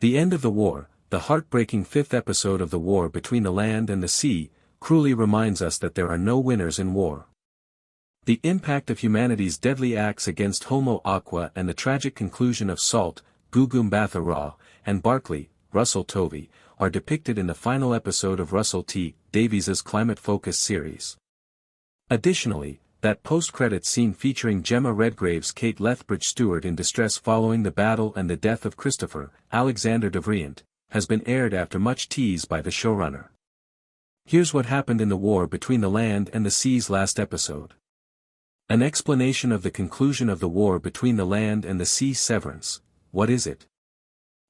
The end of the war, the heartbreaking fifth episode of the war between the land and the sea, cruelly reminds us that there are no winners in war. The impact of humanity's deadly acts against Homo aqua and the tragic conclusion of Salt, Gugumbatha Raw, and Barclay, Russell Tovey, are depicted in the final episode of Russell T. Davies's climate-focused series. Additionally, that post-credits scene featuring Gemma Redgrave's Kate Lethbridge-Stewart in distress following the battle and the death of Christopher, Alexander Devrient, has been aired after much tease by the showrunner. Here's what happened in the war between the land and the sea's last episode. An explanation of the conclusion of the war between the land and the sea. Severance. What is it?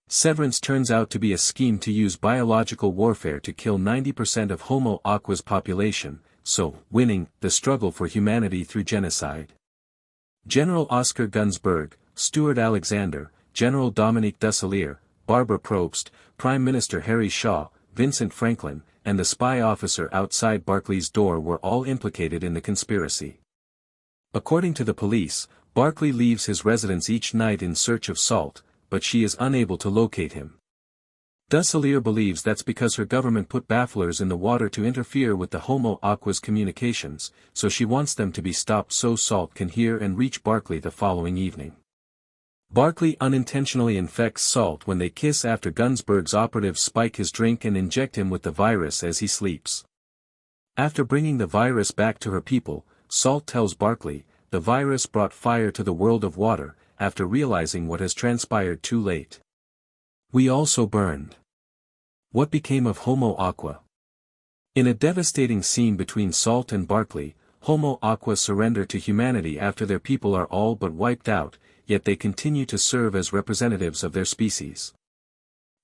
Severance turns out to be a scheme to use biological warfare to kill 90% of Homo aqua's population, so, winning the struggle for humanity through genocide. General Oscar Gunsberg, Stuart Alexander, General Dominique Dusselier, Barbara Probst, Prime Minister Harry Shaw, Vincent Franklin, and the spy officer outside Barclay's door were all implicated in the conspiracy. According to the police, Barclay leaves his residence each night in search of Salt, but she is unable to locate him. Dusselier believes that's because her government put bafflers in the water to interfere with the Homo aqua's communications, so she wants them to be stopped so Salt can hear and reach Barclay the following evening. Barclay unintentionally infects Salt when they kiss after Gunsberg's operatives spike his drink and inject him with the virus as he sleeps. After bringing the virus back to her people, Salt tells Barclay, the virus brought fire to the world of water, after realizing what has transpired too late. We also burned. What became of Homo aqua? In a devastating scene between Salt and Barclay, Homo aqua surrender to humanity after their people are all but wiped out, yet they continue to serve as representatives of their species.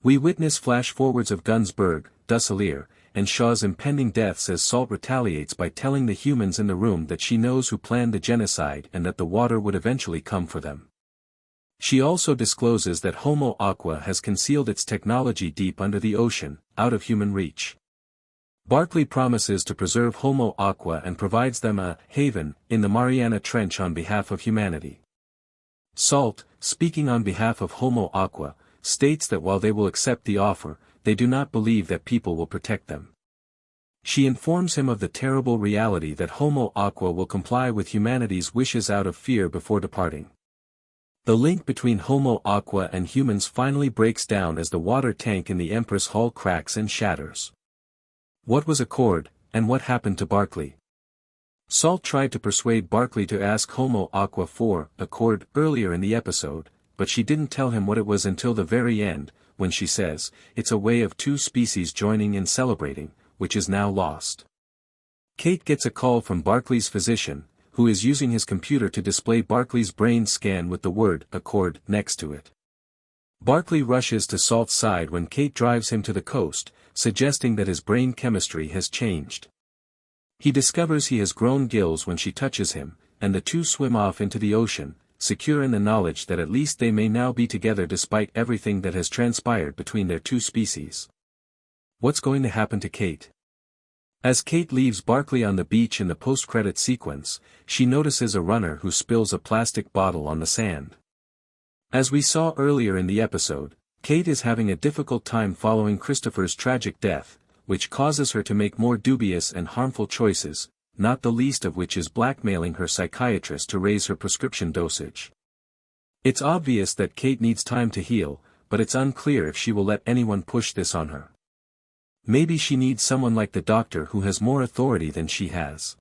We witness flash-forwards of Gunsberg, Dusselier, and Shaw's impending deaths as Salt retaliates by telling the humans in the room that she knows who planned the genocide and that the water would eventually come for them. She also discloses that Homo aqua has concealed its technology deep under the ocean, out of human reach. Barclay promises to preserve Homo aqua and provides them a haven in the Mariana Trench on behalf of humanity. Salt, speaking on behalf of Homo aqua, states that while they will accept the offer, they do not believe that people will protect them. She informs him of the terrible reality that Homo aqua will comply with humanity's wishes out of fear before departing. The link between Homo aqua and humans finally breaks down as the water tank in the Empress Hall cracks and shatters. What was Accord, and what happened to Barclay? Salt tried to persuade Barclay to ask Homo aqua for Accord earlier in the episode, but she didn't tell him what it was until the very end, when she says, it's a way of two species joining and celebrating, which is now lost. Kate gets a call from Barclay's physician, who is using his computer to display Barclay's brain scan with the word Accord next to it. Barclay rushes to Salt's side when Kate drives him to the coast, suggesting that his brain chemistry has changed. He discovers he has grown gills when she touches him, and the two swim off into the ocean, secure in the knowledge that at least they may now be together despite everything that has transpired between their two species. What's going to happen to Kate? As Kate leaves Barclay on the beach in the post-credit sequence, she notices a runner who spills a plastic bottle on the sand. As we saw earlier in the episode, Kate is having a difficult time following Christopher's tragic death, which causes her to make more dubious and harmful choices, not the least of which is blackmailing her psychiatrist to raise her prescription dosage. It's obvious that Kate needs time to heal, but it's unclear if she will let anyone push this on her. Maybe she needs someone like the doctor who has more authority than she has.